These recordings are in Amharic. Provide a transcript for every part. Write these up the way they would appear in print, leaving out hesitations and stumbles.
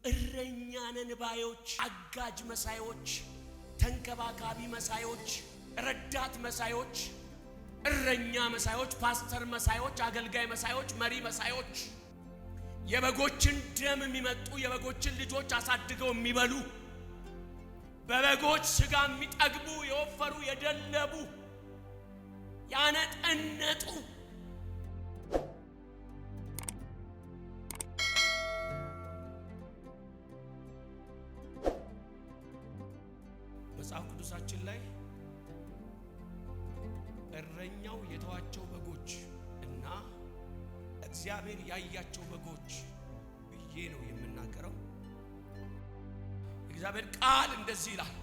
እረኛነን ባዮች፣ አጋጅ መሳዮች፣ ተንከባካቢ መሳዮች፣ ረዳት መሳዮች፣ እረኛ መሳዮች፣ ፓስተር መሳዮች፣ አገልጋይ መሳዮች፣ መሪ መሳዮች፣ የበጎችን ደም የሚመጡ የበጎችን ልጆች አሳድገው የሚበሉ በበጎች ስጋ የሚጠግቡ የወፈሩ የደለቡ ያነጠነጡ መጽሐፍ ቅዱሳችን ላይ እረኛው የተዋቸው በጎች እና እግዚአብሔር ያያቸው በጎች ብዬ ነው የምናገረው። የእግዚአብሔር ቃል እንደዚህ ይላል።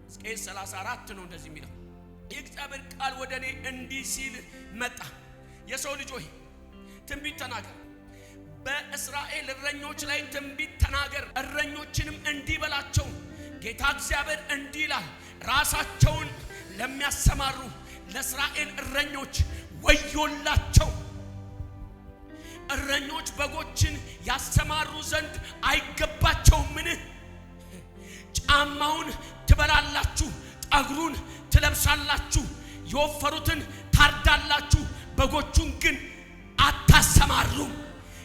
ሕዝቅኤል 34 ነው እንደዚህ የሚለው። የእግዚአብሔር ቃል ወደ እኔ እንዲህ ሲል መጣ። የሰው ልጅ ሆይ ትንቢት ተናገር፣ በእስራኤል እረኞች ላይ ትንቢት ተናገር፣ እረኞችንም እንዲህ በላቸው፣ ጌታ እግዚአብሔር እንዲህ ይላል፣ ራሳቸውን ለሚያሰማሩ ለእስራኤል እረኞች ወዮላቸው። እረኞች በጎችን ያሰማሩ ዘንድ አይገባቸውምን? ጫማውን ትበላላችሁ፣ ጠጉሩን ትለብሳላችሁ፣ የወፈሩትን ታርዳላችሁ፣ በጎቹን ግን አታሰማሩም።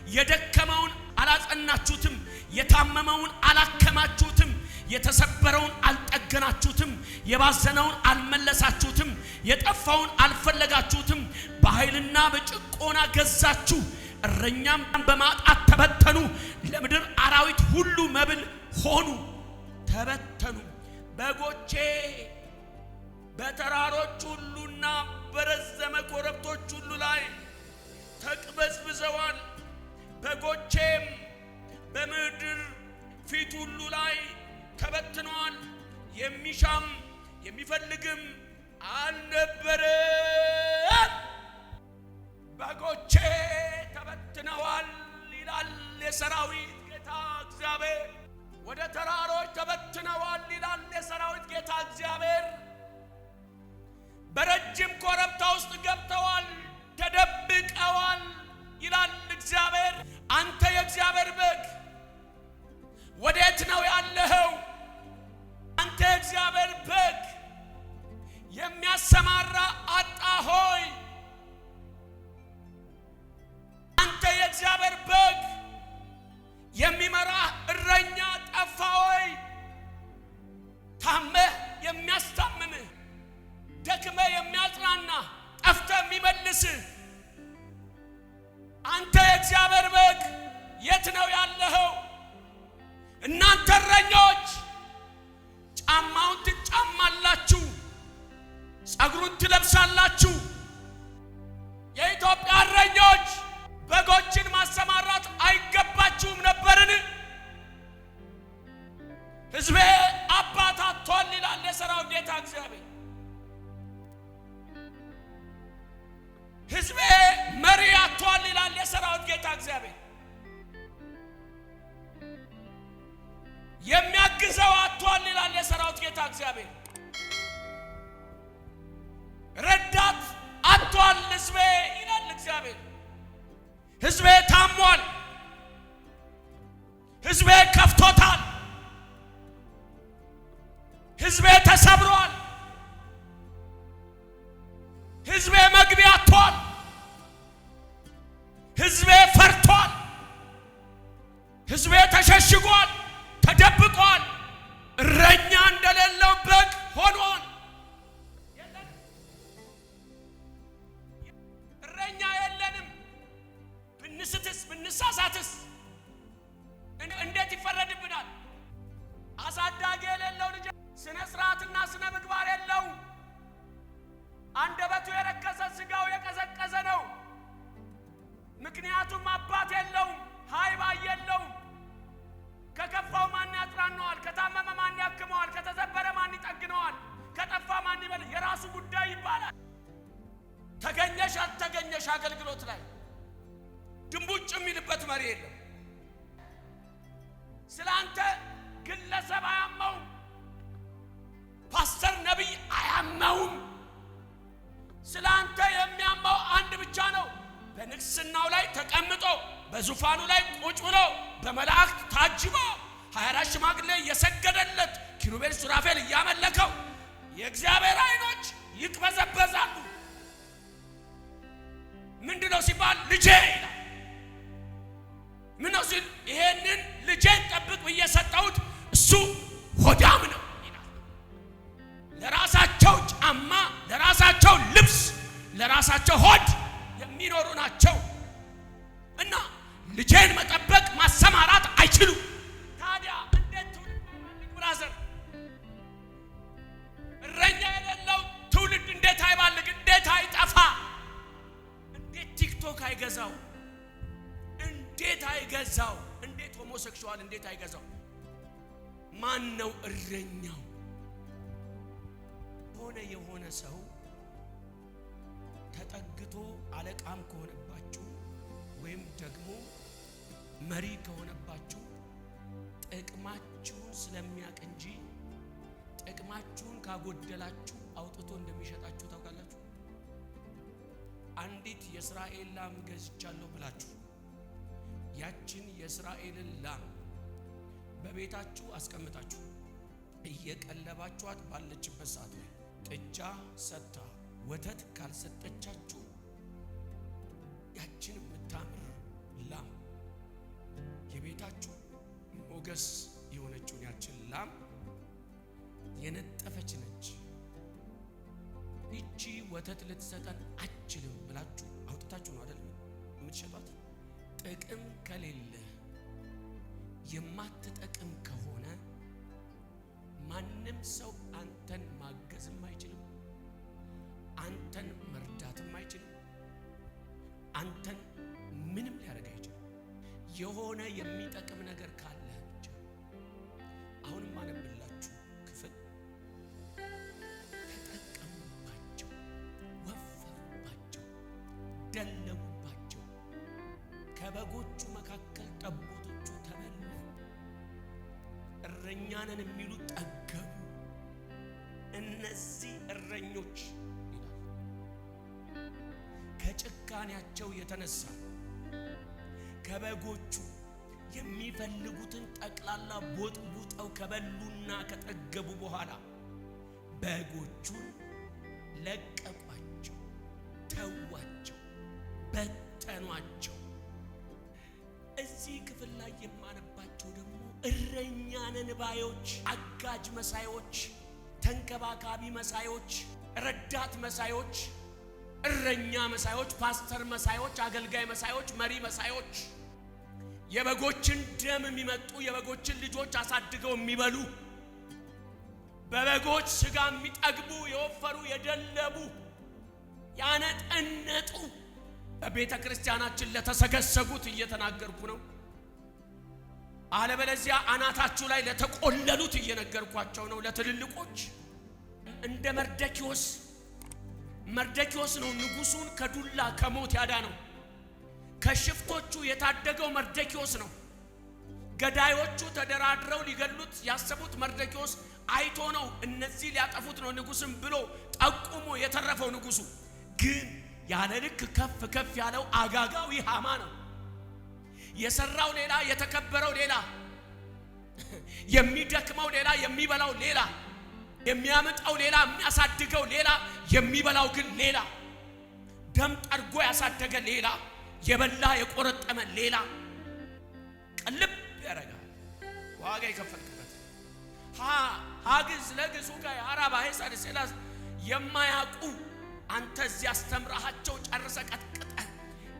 የደከመውን አላጸናችሁትም፣ የታመመውን አላከማችሁትም፣ የተሰበረውን አልጠገናችሁትም፣ የባዘነውን አልመለሳችሁትም፣ የጠፋውን አልፈለጋችሁትም። በኃይልና በጭቆና ገዛችሁ፣ እረኛም በማጣት ተበተኑ። ለምድር አራዊት ሁሉ መብል ሆኑ፣ ተበተኑ። በጎቼ በተራሮች ሁሉና በረዘመ ኮረብቶች ሁሉ ላይ ተቅበዝብዘዋል። በጎቼም በምድር ፊት ሁሉ ላይ ተበትነዋል። የሚሻም የሚፈልግም አልነበረም። በጎቼ ተበትነዋል ይላል የሰራዊት ጌታ እግዚአብሔር። ወደ ተራሮች ተበትነዋል ይላል የሰራዊት ጌታ እግዚአብሔር። በረጅም ኮረብታ ውስጥ ገብተዋል፣ ተደብቀዋል ይላል እግዚአብሔር። አንተ የእግዚአብሔር በግ ወዴት ነው ያለኸው? አንተ የእግዚአብሔር በግ የሚያሰማራ አጣ ሆይ፣ አንተ የእግዚአብሔር በግ የሚመራ እረኛ ጠፋ ሆይ፣ ታመህ የሚያስታምምህ፣ ደክመህ የሚያጽናና፣ ጠፍተህ የሚመልስህ አንተ የእግዚአብሔር በግ የት ነው ያለኸው? እናንተ እረኞች ጫማውን ትጫማላችሁ፣ ጸጉሩን ትለብሳላችሁ። የኢትዮጵያ እረኞች በጎችን ማሰማራት አይገባችሁም ነበርን? ሕዝቤ አባት አጥቷል ይላል የሰራዊት ጌታ እግዚአብሔር። ሕዝቤ መሪ አጥቷል ይላል የሰራዊት ጌታ እግዚአብሔር። የሚያግዘው አጥቷል ይላል የሰራዊት ጌታ እግዚአብሔር። ረዳት አጥቷል ሕዝቤ ይላል እግዚአብሔር። ሕዝቤ ታሟል፣ ሕዝቤ ከፍቶታል፣ ሕዝቤ ተሰብሯል፣ ሕዝቤ መግቢያ አጥቷል፣ ሕዝቤ ፈርቷል፣ ሕዝቤ ተሸሽጓል፣ ተደብቋል፣ እረኛ እንደሌለው በግ ሆኗል። እረኛ የለንም። ብንስትስ ብንሳሳትስ እንዴት ይፈረድብናል? አሳዳጊ የሌለው ልጅ ስነ ስርዓትና ስነ ምግባር የለው። አንደበቱ የረከሰ ስጋው የቀዘቀዘ ነው። ምክንያቱም አባት የለውም፣ ሃይባ የለውም። ከከፋው ማን ያጽናነዋል? ከታመመ ማን ያክመዋል? ከተዘበረ ማን ይጠግነዋል? ከጠፋ ማን ይበል? የራሱ ጉዳይ ይባላል። ተገኘሽ አልተገኘሽ አገልግሎት ላይ ድንቡጭ የሚልበት መሪ የለም። ስላንተ ግለሰብ አያማውም፣ ፓስተር ነቢይ አያማውም። ስላንተ የሚያማው አንድ ብቻ ነው። በንግስናው ላይ ተቀምጦ በዙፋኑ ላይ ቁጭ ብሎ በመላእክት ታጅቦ 24 ሽማግሌ እየሰገደለት ኪሩቤል ሱራፌል እያመለከው የእግዚአብሔር ዓይኖች ይቅበዘበዛሉ። ምንድነው ሲባል ልጄ ይላል። ምን ነው ሲል ይሄንን ልጄን ጠብቅ ብዬ ሰጠሁት እሱ ሆዳም ነው ይላል። ለራሳቸው ጫማ፣ ለራሳቸው ልብስ፣ ለራሳቸው ሆድ የሚኖሩ ናቸው እና ልጄን መጠበቅ ማሰማራት አይችሉም። ታዲያ እንዴት ትውልድ ብራዘር እረኛ የሌለው ትውልድ እንዴት አይባልግ? እንዴት አይጠፋ? እንዴት ቲክቶክ አይገዛው? እንዴት አይገዛው? እንዴት ሆሞሴክሹዋል እንዴት አይገዛው? ማን ነው እረኛው? የሆነ ሰው ተጠግቶ አለቃም ከሆነባችሁ ወይም ደግሞ መሪ ከሆነባችሁ ጥቅማችሁን ስለሚያውቅ እንጂ ጥቅማችሁን ካጎደላችሁ አውጥቶ እንደሚሸጣችሁ ታውቃላችሁ። አንዲት የእስራኤል ላም ገዝቻለሁ ብላችሁ ያችን የእስራኤልን ላም በቤታችሁ አስቀምጣችሁ እየቀለባችኋት ባለችበት ሰዓት ላይ ጥጃ ሰጥታ ወተት ካልሰጠቻችሁ ያችን የምታምር ላም የቤታችሁ ሞገስ የሆነችውን ያችን ላም የነጠፈች ነች፣ እቺ ወተት ልትሰጠን አትችልም ብላችሁ አውጥታችሁ ነው አይደል የምትሸጧት? ጥቅም ከሌለ የማትጠቅም ከሆነ ማንም ሰው አንተን ማገዝም አይችልም፣ አንተን መርዳትም አይችልም፣ አንተን ምንም ሊያደርግ አይችልም። የሆነ የሚጠቅም ነገር ካለ ብቻ። አሁን ማነብላችሁ ክፍል ተጠቀሙባቸው፣ ወፈሩባቸው፣ ደለቡባቸው። ከበጎቹ መካከል ጠቦቶቹ ተበሉ፣ እረኛንን የሚሉ ጠገቡ። እነዚህ እረኞች ይላል ከጭካኔያቸው የተነሳ ከበጎቹ የሚፈልጉትን ጠቅላላ ቦጥቡጠው ከበሉና ከጠገቡ በኋላ በጎቹን ለቀቋቸው፣ ተዋቸው፣ በተኗቸው። እዚህ ክፍል ላይ የማነባቸው ደግሞ እረኛንን ባዮች፣ አጋጅ መሳዮች፣ ተንከባካቢ መሳዮች፣ ረዳት መሳዮች፣ እረኛ መሳዮች፣ ፓስተር መሳዮች፣ አገልጋይ መሳዮች፣ መሪ መሳዮች፣ የበጎችን ደም የሚመጡ የበጎችን ልጆች አሳድገው የሚበሉ በበጎች ስጋ የሚጠግቡ የወፈሩ የደለቡ ያነጠነጡ በቤተ ክርስቲያናችን ለተሰገሰጉት እየተናገርኩ ነው። አለበለዚያ አናታችሁ ላይ ለተቆለሉት እየነገርኳቸው ነው። ለትልልቆች እንደ መርደኪዮስ ነው ንጉሱን ከዱላ ከሞት ያዳነው። ከሽፍቶቹ የታደገው መርደኪዮስ ነው። ገዳዮቹ ተደራድረው ሊገሉት ያሰቡት መርደኪዮስ አይቶ ነው እነዚህ ሊያጠፉት ነው ንጉስን ብሎ ጠቁሞ የተረፈው። ንጉሱ ግን ያለ ልክ ከፍ ያለው አጋጋዊ ሃማ ነው። የሰራው ሌላ፣ የተከበረው ሌላ፣ የሚደክመው ሌላ፣ የሚበላው ሌላ፣ የሚያመጣው ሌላ፣ የሚያሳድገው ሌላ፣ የሚበላው ግን ሌላ። ደም ጠርጎ ያሳደገ ሌላ፣ የበላ የቆረጠመ ሌላ። ቀልብ ያረጋል ዋጋ የከፈልክበት ሀግዝ ለግሱ ጋር አራባ ሄሳድ ሴላስ የማያውቁ አንተ እዚህ አስተምራቸው ጨርሰ ቀጥቅጠ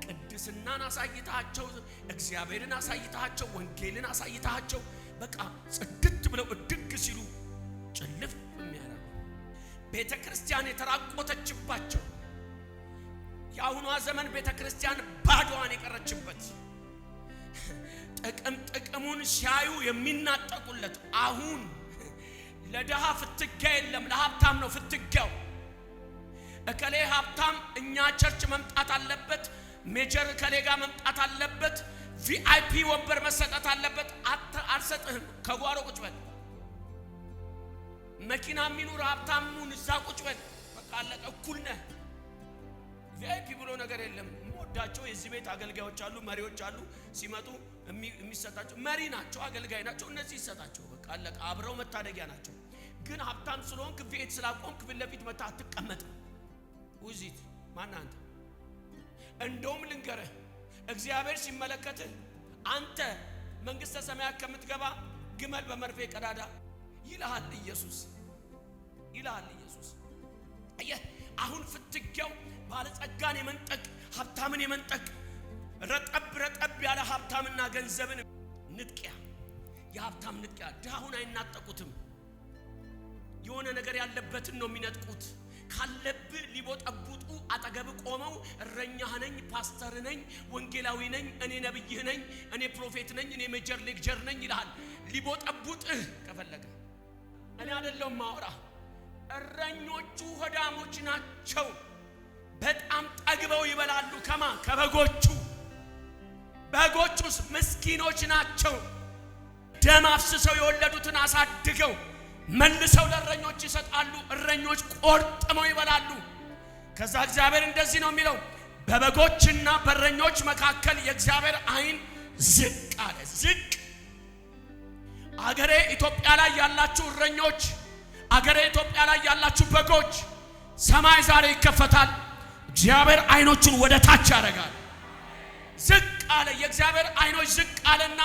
ቅድስናን አሳይታቸው፣ እግዚአብሔርን አሳይታቸው፣ ወንጌልን አሳይታቸው በቃ ጽድት ብለው እድግ ሲሉ ጭልፍ የሚያደርጉ ቤተክርስቲያን የተራቆተችባቸው የአሁኗ ዘመን ቤተክርስቲያን ባዶዋን የቀረችበት ጥቅሙን ሲያዩ የሚናጠቁለት። አሁን ለደሃ ፍትጋ የለም፣ ለሀብታም ነው ፍትጋው። እከሌ ሀብታም እኛ ቸርች መምጣት አለበት፣ ሜጀር እከሌ ጋር መምጣት አለበት፣ ቪአይፒ ወንበር መሰጠት አለበት። አልሰጥህም፣ ከጓሮ ቁጭ በል። መኪና የሚኖር ሀብታሙን እዛ ቁጭ በል፣ በቃ አለቀ፣ እኩል ነህ። ቪአይፒ ብሎ ነገር የለም። ወዳቸው የዚህ ቤት አገልጋዮች አሉ፣ መሪዎች አሉ። ሲመጡ የሚሰጣቸው መሪ ናቸው፣ አገልጋይ ናቸው። እነዚህ ይሰጣቸው በቃ አለቀ። አብረው መታደጊያ ናቸው። ግን ሀብታም ስለሆንክ ቤት ስላቆምክ ፊት ለፊት መጣ አትቀመጥ። ውዚት ማን አንተ? እንደውም ልንገርህ እግዚአብሔር ሲመለከትህ አንተ መንግስተ ሰማያት ከምትገባ ግመል በመርፌ ቀዳዳ ይልሃል ኢየሱስ፣ ይልሃል ኢየሱስ። አሁን ፍትጊያው ባለጸጋን የመንጠቅ ሀብታምን የመንጠቅ ረጠብ ያለ ሀብታምና ገንዘብን ንጥቂያ፣ የሀብታም ንጥቂያ። ድሃውን አይናጠቁትም። የሆነ ነገር ያለበትን ነው የሚነጥቁት። ካለብህ ሊቦጠቡጡ አጠገብ ቆመው እረኛህ ነኝ፣ ፓስተር ነኝ፣ ወንጌላዊ ነኝ፣ እኔ ነብይህ ነኝ፣ እኔ ፕሮፌት ነኝ፣ እኔ ሜጀር ሌክቸር ነኝ ይልሃል። ሊቦጠቡጥህ ከፈለገ እኔ አይደለም ማወራ። እረኞቹ ሆዳሞች ናቸው። በጣም ጠግበው ይበላሉ። ከበጎቹ በጎቹስ ምስኪኖች ናቸው። ደም አፍስሰው የወለዱትን አሳድገው መልሰው ለእረኞች ይሰጣሉ። እረኞች ቆርጥመው ይበላሉ። ከዛ እግዚአብሔር እንደዚህ ነው የሚለው፣ በበጎችና በእረኞች መካከል የእግዚአብሔር ዓይን ዝቅ አለ። ዝቅ። አገሬ ኢትዮጵያ ላይ ያላችሁ እረኞች፣ አገሬ ኢትዮጵያ ላይ ያላችሁ በጎች፣ ሰማይ ዛሬ ይከፈታል። እግዚአብሔር ዓይኖቹን ወደ ታች ያደርጋል። ዝቅ አለ። የእግዚአብሔር ዓይኖች ዝቅ አለና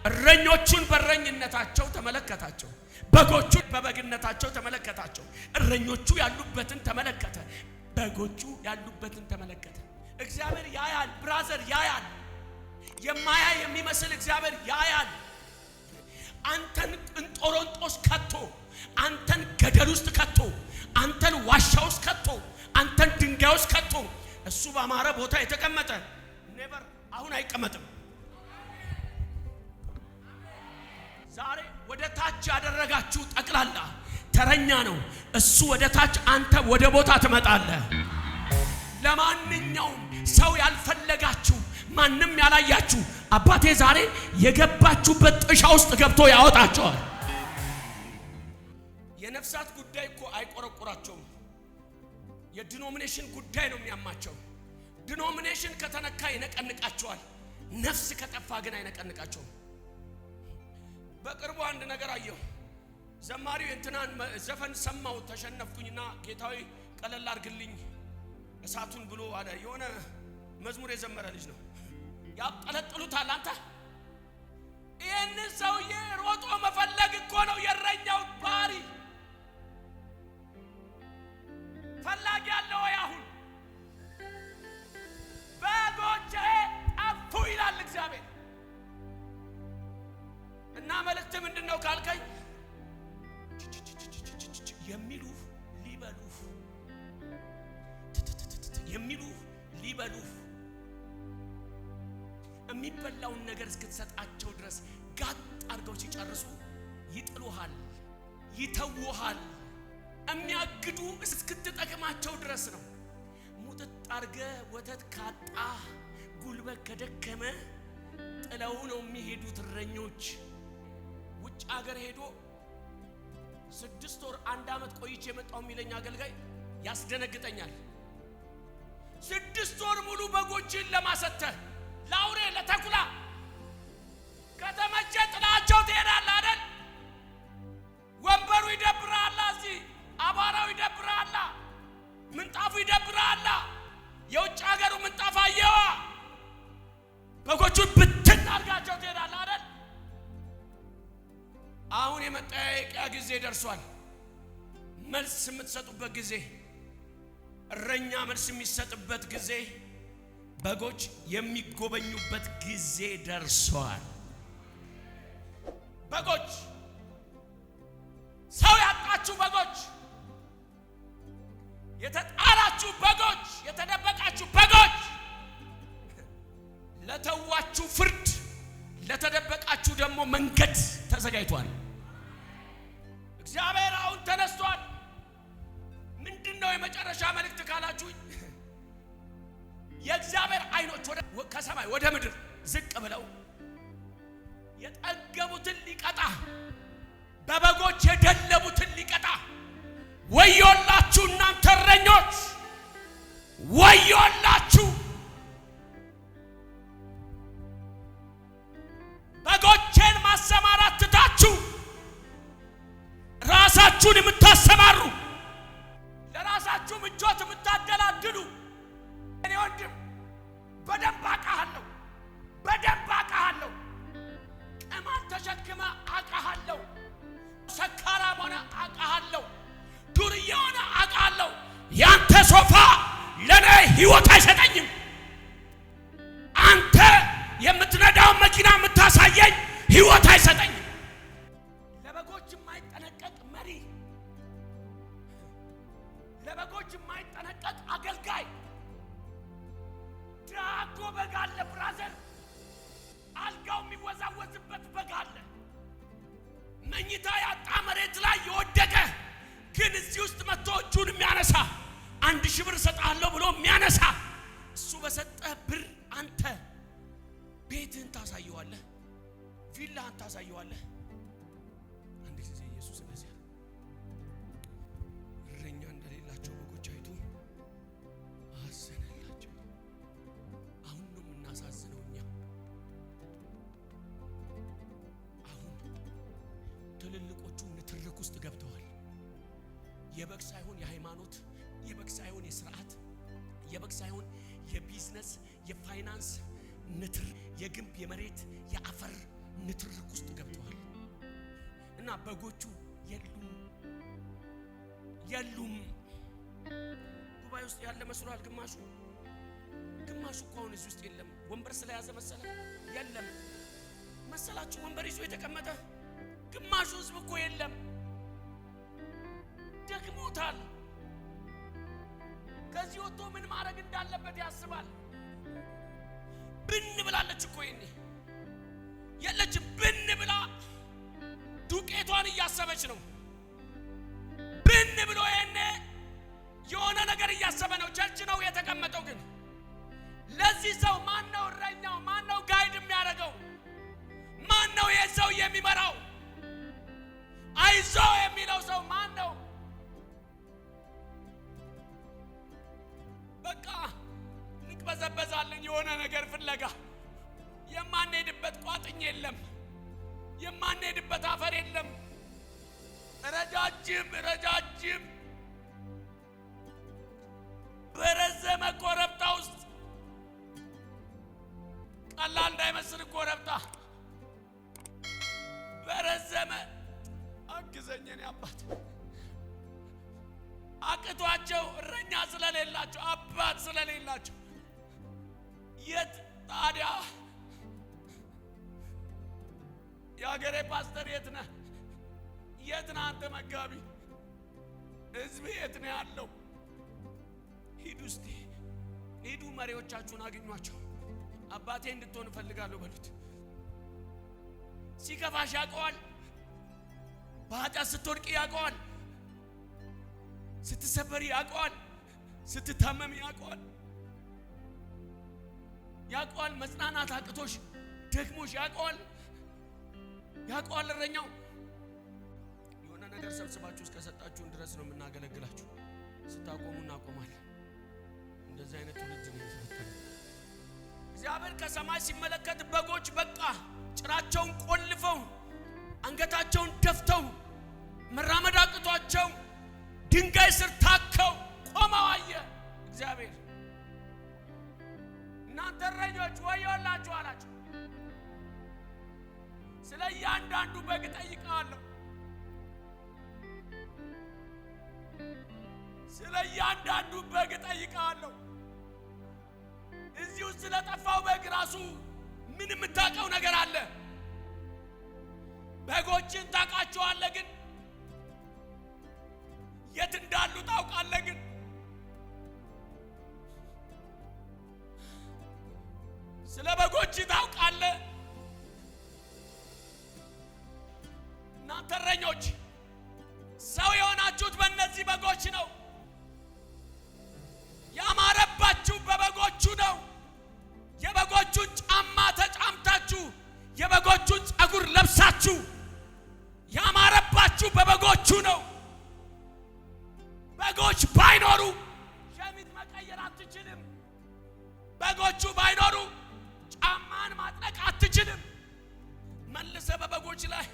እረኞቹን በእረኝነታቸው ተመለከታቸው፣ በጎቹን በበግነታቸው ተመለከታቸው። እረኞቹ ያሉበትን ተመለከተ፣ በጎቹ ያሉበትን ተመለከተ። እግዚአብሔር ያያል ብራዘር፣ ያያል። የማያይ የሚመስል እግዚአብሔር ያያል። አንተን እንጦሮንጦስ ከቶ፣ አንተን ገደል ውስጥ ከቶ፣ አንተን ዋሻ ውስጥ ከቶ፣ አንተን ድንጋይ ውስጥ ከቶ እሱ ባማረ ቦታ የተቀመጠ ኔቨር አሁን አይቀመጥም። ዛሬ ወደ ታች ያደረጋችሁ ጠቅላላ ተረኛ ነው። እሱ ወደ ታች፣ አንተ ወደ ቦታ ትመጣለህ። ለማንኛውም ሰው ያልፈለጋችሁ ማንም ያላያችሁ አባቴ ዛሬ የገባችሁበት ጥሻ ውስጥ ገብቶ ያወጣቸዋል። የነፍሳት ጉዳይ እኮ አይቆረቆራቸውም። የዲኖሚኔሽን ጉዳይ ነው የሚያማቸው። ዲኖሚኔሽን ከተነካ ይነቀንቃቸዋል። ነፍስ ከጠፋ ግን አይነቀንቃቸውም። በቅርቡ አንድ ነገር አየሁ። ዘማሪው እንትናን ዘፈን ሰማው፣ ተሸነፍኩኝና ጌታዊ ቀለል አድርግልኝ እሳቱን ብሎ አለ። የሆነ መዝሙር የዘመረ ልጅ ነው። ያጠለጥሉታል። አንተ ይሄን ሰውዬ ሮጦ መፈለግ እኮ ነው የእረኛው ባህሪ። ፈላጊ ያለው አሁን በጎቼ ጠፉ ይላል እግዚአብሔር። እና መልእክት ምንድነው ካልከኝ፣ የሚሉ ሊበሉ የሚበላውን ነገር እስክትሰጣቸው ድረስ ጋጥ አድርገው ሲጨርሱ ይጥሉሃል፣ ይተውሃል። የሚያግዱ እስክትጠቅማቸው ድረስ ነው። ሙጥጥ አድርገ ወተት ካጣ ጉልበት ከደከመ ጥለው ነው የሚሄዱት እረኞች። ውጭ ሀገር ሄዶ 6 ወር 1 ዓመት ቆይቼ የመጣው የሚለኝ አገልጋይ ያስደነግጠኛል። 6 ወር ሙሉ በጎችን ለማሰተህ ለአውሬ ለተኩላ ከተመቸ ጥላቸው ትሄዳለህ አይደል? ወንበሩ ይደብራል፣ እዚህ አቧራው ይደብራል፣ ምንጣፉ ይደብራል። የውጭ ሀገሩ ምንጣፍ አየዋ። በጎቹን ብትን አድርጋቸው ትሄዳለህ አይደል? አሁን የመጠያየቂያ ጊዜ ደርሷል። መልስ የምትሰጡበት ጊዜ፣ እረኛ መልስ የሚሰጥበት ጊዜ፣ በጎች የሚጎበኙበት ጊዜ ደርሷል። በጎች፣ ሰው ያጣችሁ በጎች፣ የተጣላችሁ በጎች፣ የተደበቃችሁ በጎች፣ ለተዋችሁ ፍርድ፣ ለተደበቃችሁ ደግሞ መንገድ ተዘጋጅቷል። እግዚአብሔር አሁን ተነስቷል። ምንድነው የመጨረሻ መልእክት ካላችሁ፣ የእግዚአብሔር ዓይኖች ከሰማይ ወደ ምድር ዝቅ ብለው የጠገቡትን ሊቀጣ፣ በበጎች የደለቡትን ሊቀጣ። ወዮላችሁ እናንተ እረኞች፣ ወዮላችሁ! በጎቻችሁን የምታሰማሩ ለራሳችሁ ምቾት የምታደላድሉ እኔ ወንድም በደንብ አውቃለሁ። ቅማል ተሸክመ አውቃለሁ። ሰካራም ሆነ አውቃለሁ። ዱርዬ ሆነ አውቃለሁ። ያንተ ሶፋ ለኔ ህይወት አይሰጠኝም። አንተ የምትነዳው መኪና የምታሳየኝ ህይወት አይሰጠኝም። ለበጎች የማይጠነቀቅ መሪ፣ ለበጎች የማይጠነቀቅ አገልጋይ። ዳጎ በግ አለ ብራዘር፣ አልጋው የሚወዛወዝበት በግ አለ። መኝታ ያጣ መሬት ላይ የወደቀ ግን እዚህ ውስጥ መጥቶ እጁን የሚያነሳ 1000 ብር ሰጣለሁ ብሎ የሚያነሳ እሱ በሰጠህ ብር አንተ ቤትህን ታሳየዋለህ፣ ቪላህን ታሳየዋለህ። አንድ ጊዜ ኢየሱስ እንደዚህ አለ፣ እረኛ እንደሌላቸው በጎች አይቶ አዘነላቸው። አሁን ነው የምናሳዝነው እኛ። አሁን ትልልቆቹ ንትርክ ውስጥ ገብተዋል። የበግ ሳይሆን የሃይማኖት፣ የበግ ሳይሆን የሥርዓት፣ የበግ ሳይሆን የቢዝነስ የፋይናንስ ንትር፣ የግንብ የመሬት የአፈር ንትርክ ውስጥ ገብተዋል። እና በጎቹ የሉም። ጉባኤ ውስጥ ያለ መስሏል ግማሹ እኮ አሁን እዚህ ውስጥ የለም። ወንበር ስለያዘ መሰለ የለም መሰላችሁ። ወንበር ይዞ የተቀመጠ ግማሹ ህዝብ እኮ የለም። ደግሞታል። ከዚህ ወጥቶ ምን ማድረግ እንዳለበት ያስባል። ብን ብላለች እኮ ይሄኔ የለችም። ብን ብላ ዱቄቷን እያሰበች ነው። ብን ብሎ ይሄኔ የሆነ ነገር እያሰበ ነው። ቸርች ነው የተቀመጠው። ግን ለዚህ ሰው ማን ነው እረኛው? ማን ነው ጋይድ የሚያደርገው? ማን ነው ይሄ ሰው የሚመራው? አይዞ የሚለው ሰው ማን ነው? በቃ እንቅበዘበዛለን የሆነ ነገር ፍለጋ። የማንሄድበት ቋጥኝ የለም፣ የማንሄድበት አፈር የለም። ረጃጅም በረዘመ ኮረብታ ውስጥ ቀላል እንዳይመስል ኮረብታ በረዘመ አግዘኝ እኔ አባት አቅቷቸው እረኛ ስለሌላቸው አባት ስለሌላቸው የት ታዲያ የአገሬ ፓስተር የት ነህ? የት ነህ አንተ መጋቢ? ህዝብ የት ነው ያለው? ሂዱ መሪዎቻችሁን አግኟቸው። አባቴ እንድትሆን እፈልጋለሁ በሉት። ሲከፋሽ ያውቀዋል። በኃጢአት ስትወድቂ ያውቀዋል። ስትሰበሪ ያውቀዋል። ስትታመም ያውቀዋል። መጽናናት አቅቶሽ ደግሞሽ ያውቀዋል። እረኛው የሆነ ነገር ሰብስባችሁ እስከሰጣችሁን ድረስ ነው የምናገለግላችሁ። ስታቆሙ እናቆማለን። እንደዚህ አይነት ትውልድ ነው የተፈጠረው። እግዚአብሔር ከሰማይ ሲመለከት በጎች በቃ ጭራቸውን ቆልፈው አንገታቸውን ደፍተው መራመድ አቅቷቸው ድንጋይ ስር ታከው ቆመው አየ እግዚአብሔር። እናንተ እረኞች ወዮላችሁ አላቸው። ስለ እያንዳንዱ በግ ጠይቃለሁ። እዚሁ ስለጠፋው በግ ራሱ ምን የምታውቀው ነገር አለ? በጎችን ታውቃቸዋለህ፣ ግን የት እንዳሉ ታውቃለህ። ግን ስለ በጎች ታውቃለህ። እናንተ እረኞች ሰው የሆናችሁት በእነዚህ በጎች ነው። ያማረባችሁ በበጎቹ ነው። የበጎቹን ጫማ ተጫምታችሁ የበጎቹን ጸጉር ለብሳችሁ ያማረባችሁ በበጎቹ ነው። በጎች ባይኖሩ ሸሚዝ መቀየር አትችልም። በጎቹ ባይኖሩ ጫማን ማጥለቅ አትችልም። መልሰ በበጎች ላይ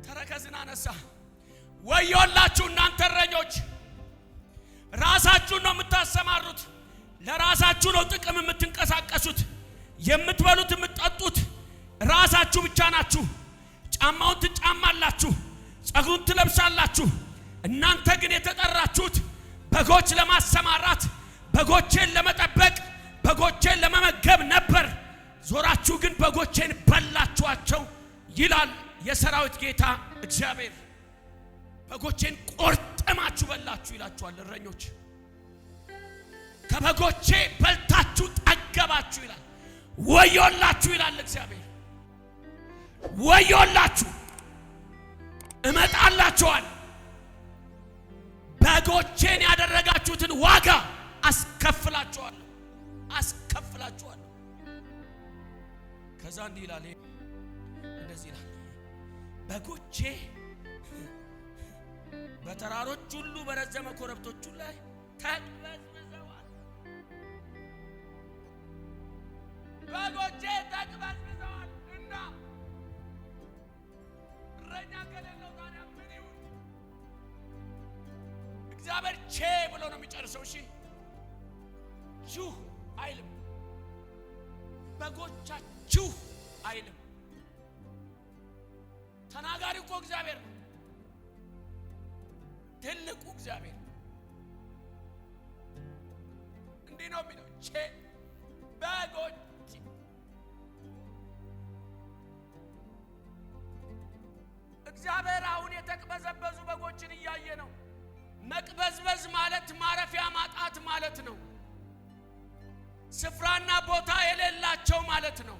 ተረከዝን አነሳ። ወዮላችሁ እናንተ እረኞች! ራሳችሁን ነው የምታሰማሩት። ለራሳችሁ ነው ጥቅም የምትንቀሳቀሱት። የምትበሉት የምትጠጡት ራሳችሁ ብቻ ናችሁ። ጫማውን ትጫማላችሁ፣ ጸጉሩን ትለብሳላችሁ። እናንተ ግን የተጠራችሁት በጎች ለማሰማራት፣ በጎቼን ለመጠበቅ፣ በጎቼን ለመመገብ ነበር። ዞራችሁ ግን በጎቼን በላችኋቸው ይላል የሰራዊት ጌታ እግዚአብሔር። በጎቼን ቆርጥማችሁ በላችሁ ይላችኋል እረኞች። ከበጎቼ በልታችሁ ጠገባችሁ ይላል። ወዮላችሁ ይላል እግዚአብሔር። ወዮላችሁ! እመጣላችኋል። በጎቼን ያደረጋችሁትን ዋጋ አስከፍላችኋለሁ። ከዛ እንዲህ ይላል፣ እንደዚህ ይላል፣ በጎቼ በተራሮች ሁሉ በረዘመ ኮረብቶች ላይ ተቅበዝብዘዋል። በጎቼ ተቅበዝብዘዋል። እና እረኛ ከሌለው ታዲያ ምን ይሁን? እግዚአብሔር ቼ ብሎ ነው የሚጨርሰው። እሺ ቹ አይልም፣ በጎቻችሁ አይልም። ተናጋሪው እኮ እግዚአብሔር ነው፣ ትልቁ እግዚአብሔር። እንዲህ ነው የሚለው ቼ በጎች። እግዚአብሔር አሁን የተቅበዘበዙ በጎችን እያየ ነው። መቅበዝበዝ ማለት ማረፊያ ማጣት ማለት ነው። ስፍራና ቦታ የሌላቸው ማለት ነው።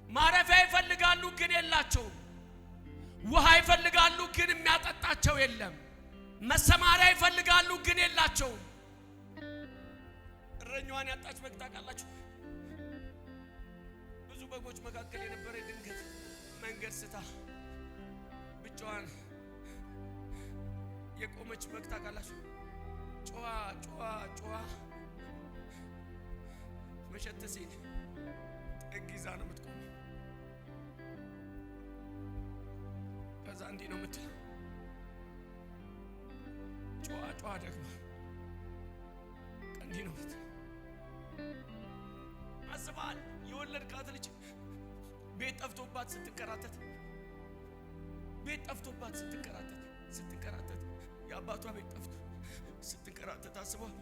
ማረፊያ ይፈልጋሉ ግን የላቸውም። ውሃ ይፈልጋሉ ግን የሚያጠጣቸው የለም። መሰማሪያ ይፈልጋሉ ግን የላቸውም። እረኛዋን ያጣች በግ ታውቃላችሁ? ብዙ በጎች መካከል የነበረ ድንገት መንገድ ስታ ብቻዋን የቆመች በግ ታውቃላችሁ? ጮዋ ጮዋ ጮዋ መሸት ሲል ጥግ ይዛ ነው የምትቆመው። ከዛ እንዲህ ነው የምትለው፣ ጮዋ ጮዋ ደግሞ እንዲህ ነው የምትለው። አስበሃል? የወለድካት ልጅ ቤት ጠፍቶባት ስትንከራተት፣ ቤት ጠፍቶባት ስትንከራተት የአባቷ ቤት ጠፍቶ ስትንከራተት አስበሃል?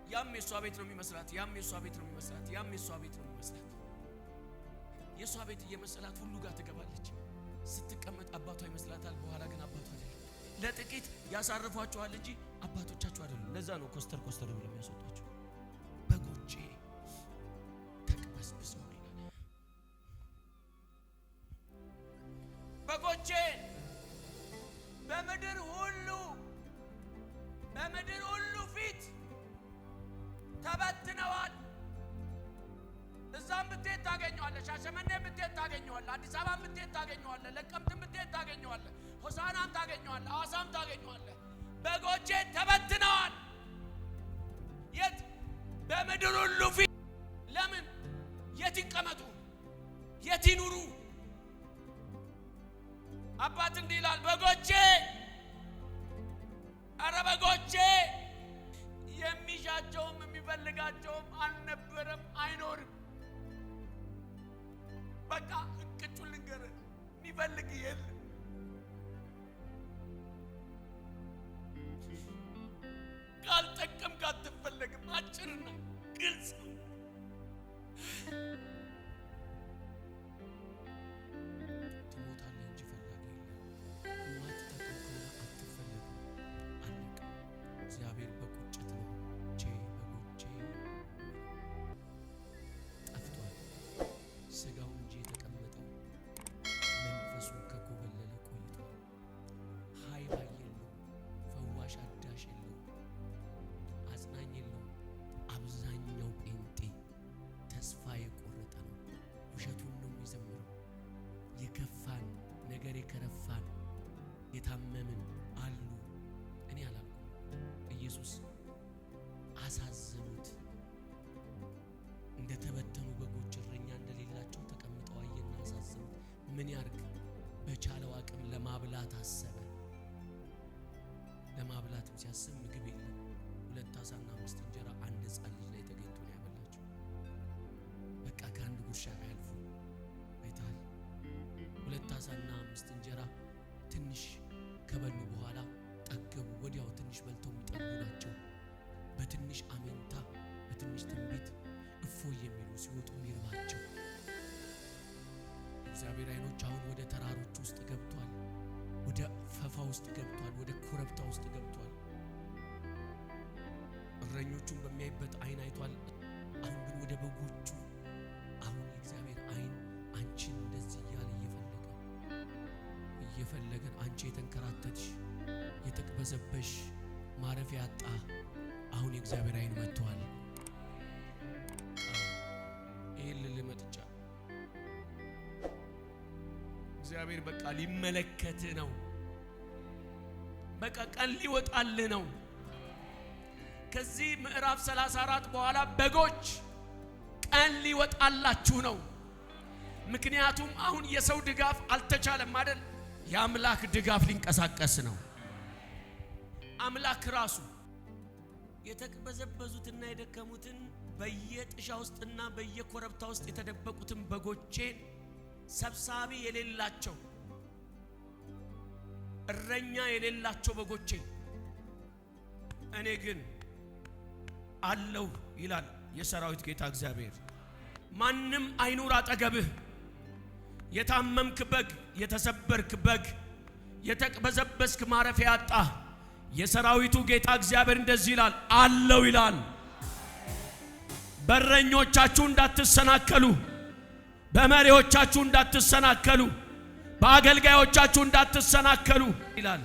ያም የሷ ቤት ነው የሚመስላት፣ ያም የሷ ቤት ነው የሚመስላት፣ ያም የሷ ቤት ነው የሚመስላት። የሷ ቤት እየመሰላት ሁሉ ጋር ትገባለች። ስትቀመጥ አባቷ ይመስላታል፣ በኋላ ግን አባቷ አይደለም። ለጥቂት ያሳርፏቸዋል እንጂ አባቶቻቸው አይደሉም። ለዛ ነው ኮስተር ኮስተር ብለው የሚያስወጣቸው። በጎቼ ተቅበዝብዘዋል። በጎቼ በምድር ሁሉ ፊት ተበትነዋል። እዛም ብትሄድ ታገኘዋለህ፣ ሻሸመኔ ብትሄድ ታገኘዋለህ፣ አዲስ አበባ ብትሄድ ታገኘዋለህ፣ ለቀምትም ብትሄድ ታገኘዋለህ፣ ሆሳናም ታገኘዋለህ፣ ሐዋሳም ታገኘዋለህ። በጎቼ ተበትነዋል። የት? በምድር ሁሉ ፊት። ለምን? የት ይቀመጡ? የት ይኑሩ? አባት እንዲህ ይላል፣ በጎቼ፣ አረ በጎቼ የሚሻቸውም የሚፈልጋቸውም አልነበረም፣ አይኖርም። በቃ እቅጩን ልንገርህ፣ የሚፈልግ የለም። ካልጠቀምክ አትፈለግም። አጭርና ግልጽ ነው። ትሞታለህ እንጂ ፈላጊ የለም። የማትጠቀም ከሆነ አትፈለግም። አለቀ። እግዚአብሔር በቁጭት ነው በጎቼ ጠፍቷል። ስጋው እንጂ የተቀመጠው መንፈሱ ከኮበለለ ቆይቷል። ኃይል የለው፣ ፈዋሽ አዳሽ የለው፣ አጽናኝ የለው። አብዛኛው ጴንጤ ተስፋ የቆረጠ ነው። ውሸቱን ነው የሚዘምረው። የከፋን ነገር የከረፋን የታመምን አሉ። እኔ አላልኩም። ኢየሱስ አሳዘኑት። እንደተበተኑ በጎች እረኛ እንደሌላቸው ተቀምጠው አየና አሳዘኑት። ምን ያርግ? በቻለው አቅም ለማብላት አሰበ። ለማብላትም ሲያስብ ምግብ የለም። 2 ዓሳና 5 እንጀራ አንድ ሕፃን ልጅ ላይ ተገኝቶ ነው ያበላቸው። በቃ ከአንድ ጉርሻ አያልፉ አይታል። 2 ዓሳና 5 እንጀራ ትንሽ ከበሉ በኋላ ጠገቡ። ወዲያው ትንሽ በልተው የሚጠግቡ ናቸው። በትንሽ አሜንታ በትንሽ ትንቢት እፎይ የሚሉ ሲወጡ የሚርባቸው እግዚአብሔር አይኖች አሁን ወደ ተራሮች ውስጥ ገብቷል። ወደ ፈፋ ውስጥ ገብቷል። ወደ ኮረብታ ውስጥ ገብቷል። እረኞቹን በሚያይበት አይን አይቷል። አሁን ግን ወደ በጎቹ አሁን የእግዚአብሔር አይን አንቺን እንደዚህ እያለ እየፈለገን አንቺ የተንከራተትሽ የተቅበዘበሽ ማረፊያ ያጣ አሁን የእግዚአብሔር አይን መጥቷል። ይሄን ልመጥቻ እግዚአብሔር በቃ ሊመለከት ነው። በቃ ቀን ሊወጣል ነው። ከዚህ ምዕራፍ 34 በኋላ በጎች ቀን ሊወጣላችሁ ነው። ምክንያቱም አሁን የሰው ድጋፍ አልተቻለም አይደል? የአምላክ ድጋፍ ሊንቀሳቀስ ነው። አምላክ ራሱ የተቅበዘበዙትና የደከሙትን በየጥሻ ውስጥና በየኮረብታ ውስጥ የተደበቁትን በጎቼን ሰብሳቢ የሌላቸው እረኛ የሌላቸው በጎቼ እኔ ግን አለው ይላል የሰራዊት ጌታ እግዚአብሔር። ማንም አይኑር አጠገብህ። የታመምክ በግ፣ የተሰበርክ በግ፣ የተቅበዘበዝክ ማረፊያ ያጣ የሰራዊቱ ጌታ እግዚአብሔር እንደዚህ ይላል አለው ይላል። በረኞቻችሁ እንዳትሰናከሉ፣ በመሪዎቻችሁ እንዳትሰናከሉ፣ በአገልጋዮቻችሁ እንዳትሰናከሉ ይላል።